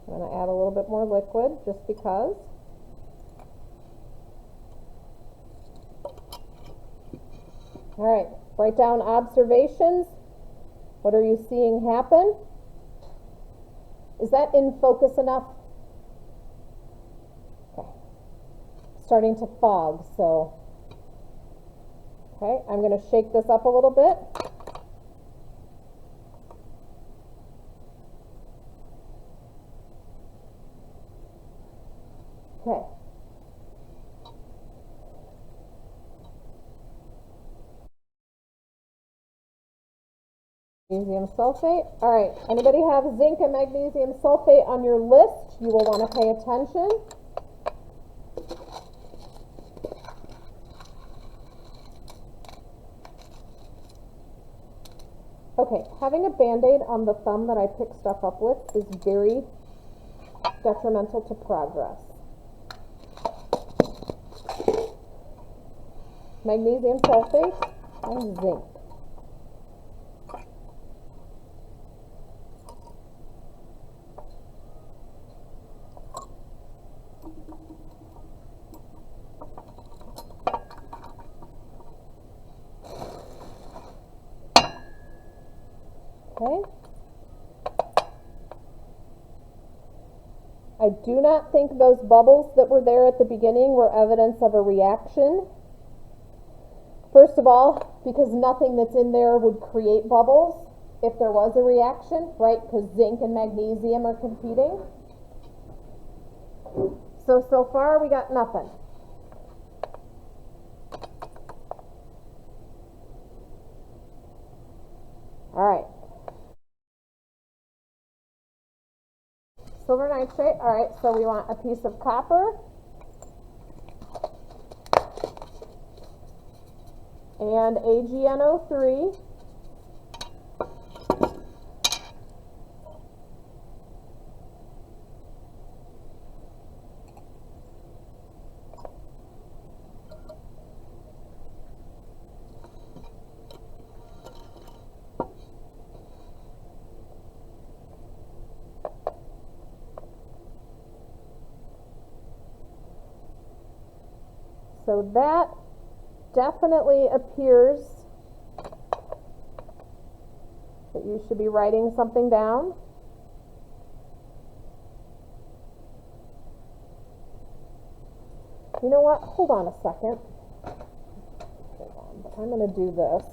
I'm going to add a little bit more liquid just because. All right, write down observations. What are you seeing happen? Is that in focus enough? Okay. Starting to fog, so. Okay, I'm going to shake this up a little bit. Okay. Magnesium sulfate. All right, anybody have zinc and magnesium sulfate on your list? You will want to pay attention. Okay, having a Band-Aid on the thumb that I pick stuff up with is very detrimental to progress. Magnesium sulfate and zinc. Okay. I do not think those bubbles that were there at the beginning were evidence of a reaction. First of all, because nothing that's in there would create bubbles if there was a reaction, right? Because zinc and magnesium are competing. So far we got nothing. All right. Silver nitrate. All right, so we want a piece of copper and AgNO3. So that definitely appears that you should be writing something down. You know what? Hold on a second. Hold on, but I'm going to do this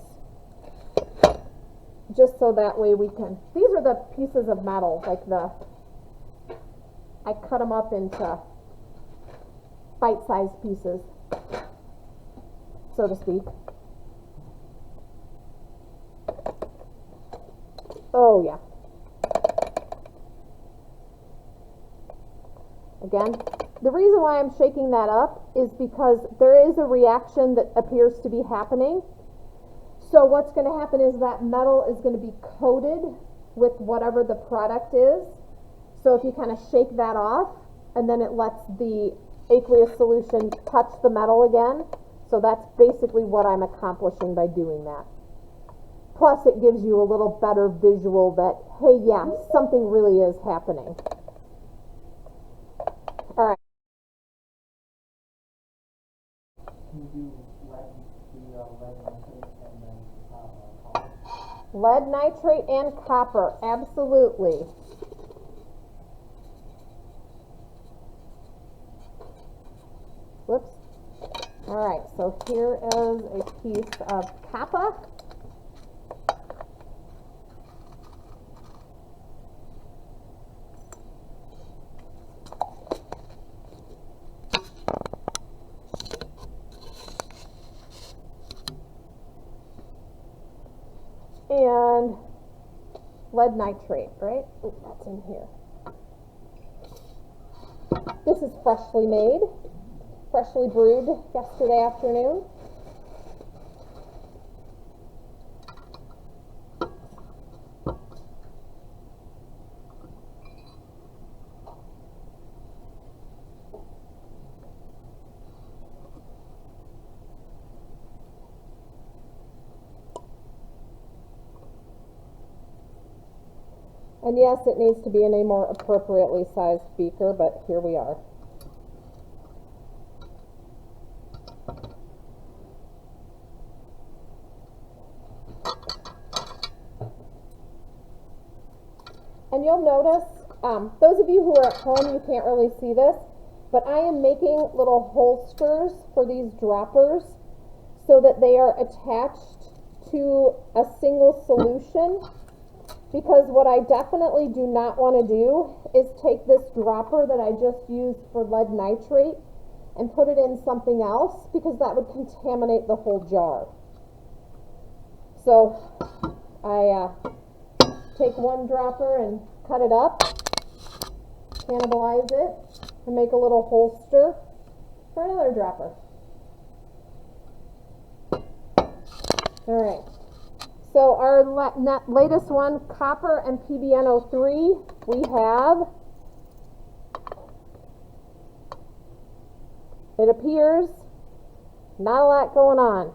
just so that way we can. These are the pieces of metal, like I cut them up into bite-sized pieces, so to speak. Oh, yeah. Again, the reason why I'm shaking that up is because there is a reaction that appears to be happening. So what's going to happen is that metal is going to be coated with whatever the product is. So if you kind of shake that off, and then it lets the aqueous solution touch the metal again. So that's basically what I'm accomplishing by doing that. Plus it gives you a little better visual that, hey, yeah, something really is happening. All right. Can you do lead nitrate and copper? Absolutely. Whoops. All right, so here is a piece of copper. And lead nitrate, right? Oh, that's in here. This is freshly made, freshly brewed yesterday afternoon. And yes, it needs to be in a more appropriately sized beaker, but here we are. And you'll notice, those of you who are at home, you can't really see this, but I am making little holsters for these droppers so that they are attached to a single solution. Because what I definitely do not want to do is take this dropper that I just used for lead nitrate and put it in something else, because that would contaminate the whole jar. So I take one dropper and cut it up, cannibalize it, and make a little holster for another dropper. All right. So our latest one, copper and PBNO3, we have, it appears, not a lot going on.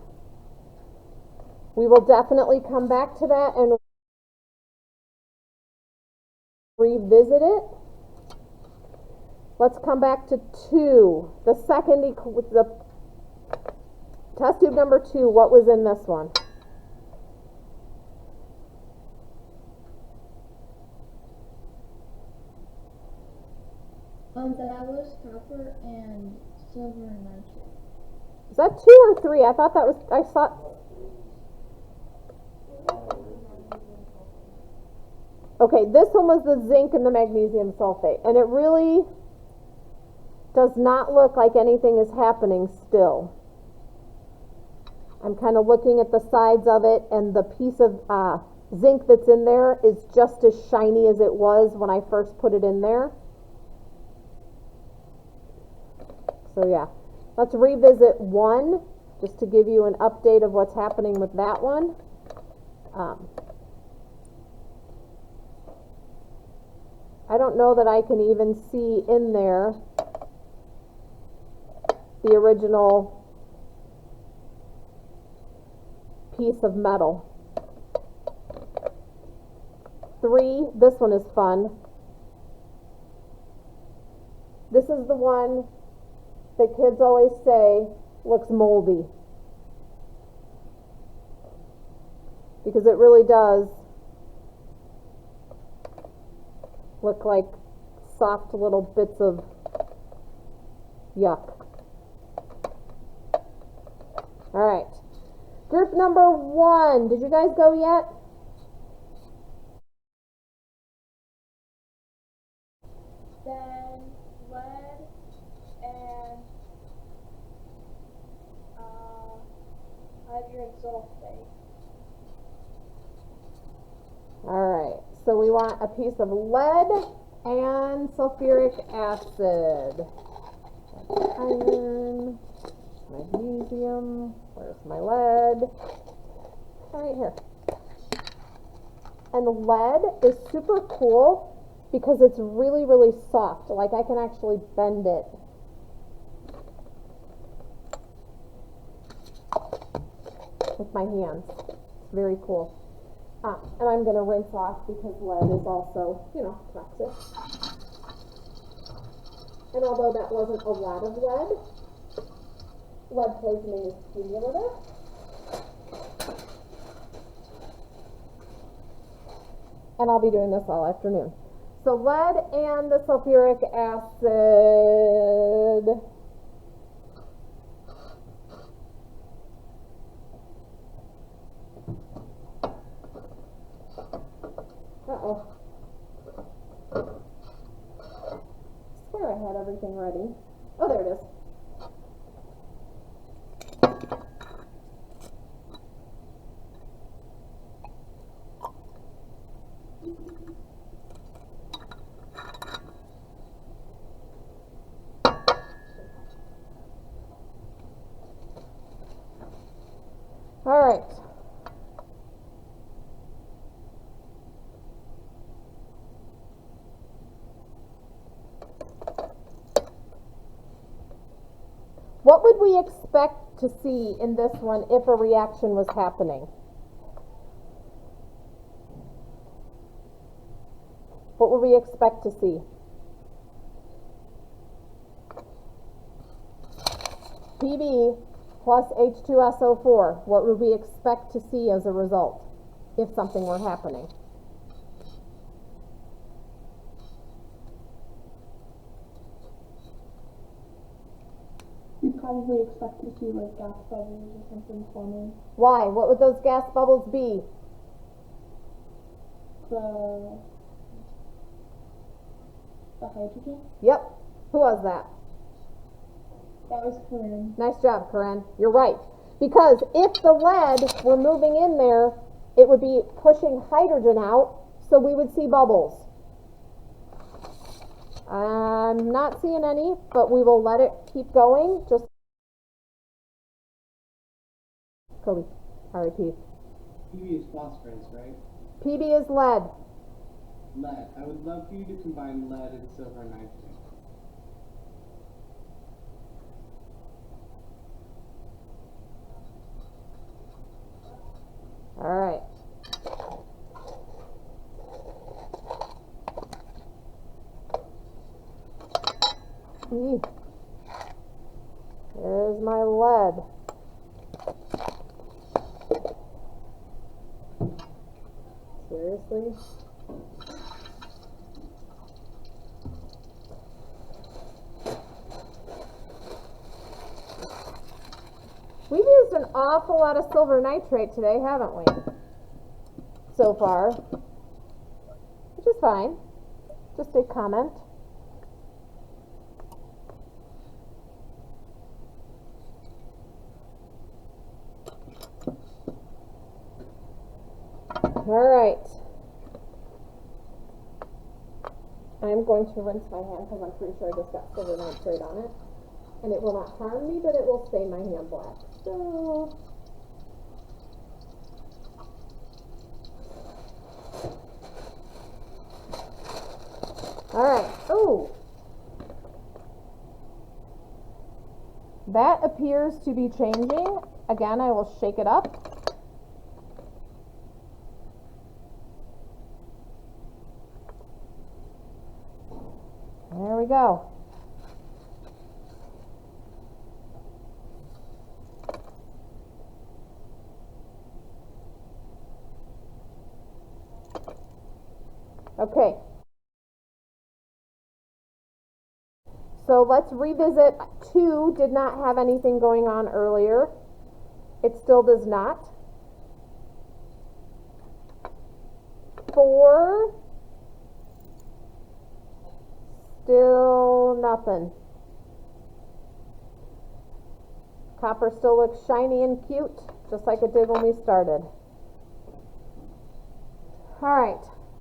We will definitely come back to that and revisit it. Let's come back to 2. The test tube number 2, what was in this one? That was copper and silver and nitrate. Is that 2 or 3? I thought that was, I saw. Okay, this one was the zinc and the magnesium sulfate, and it really does not look like anything is happening still. I'm kind of looking at the sides of it, and the piece of zinc that's in there is just as shiny as it was when I first put it in there. So yeah, let's revisit 1 just to give you an update of what's happening with that one. I don't know that I can even see in there the original piece of metal. 3, this one is fun. This is the one that kids always say looks moldy, because it really does look like soft little bits of yuck. All right, group number 1, did you guys go yet? Then lead and hydrogen sulfate. All right, so we want a piece of lead and sulfuric acid. That's iron, magnesium, where's my lead? Right here. And the lead is super cool because it's really, really soft. Like, I can actually bend it. With my hands. It's very cool. And I'm going to rinse off because lead is also, you know, toxic. And although that wasn't a lot of lead poisoning is cumulative. And I'll be doing this all afternoon. So lead and the sulfuric acid. Uh-oh. I swear I had everything ready. Oh, there it is. All right. What would we expect to see in this one if a reaction was happening? what would we expect to see? Pb plus H2SO4, what would we expect to see as a result if something were happening? You'd probably expect to see like gas bubbles or something forming. Why? What would those gas bubbles be? The hydrogen? Yep. Who was that? That was Corinne. Nice job, Corinne. You're right. Because if the lead were moving in there, it would be pushing hydrogen out, so we would see bubbles. I'm not seeing any, but we will let it keep going. Just Kobe, R.I.P. PB is phosphorus, right? PB is lead. Lead. I would love for you to combine lead and silver nitrate. All right. There's my lead. Seriously? We've used an awful lot of silver nitrate today, haven't we? So far. Which is fine. Just a comment. Alright. I'm going to rinse my hand because I'm pretty sure I just got silver nitrate on it. And it will not harm me, but it will stain my hand black. So, alright. Oh! That appears to be changing. Again, I will shake it up. There we go. Okay. So let's revisit. 2 did not have anything going on earlier. It still does not. 4, still nothing. Copper still looks shiny and cute, just like it did when we started. All right.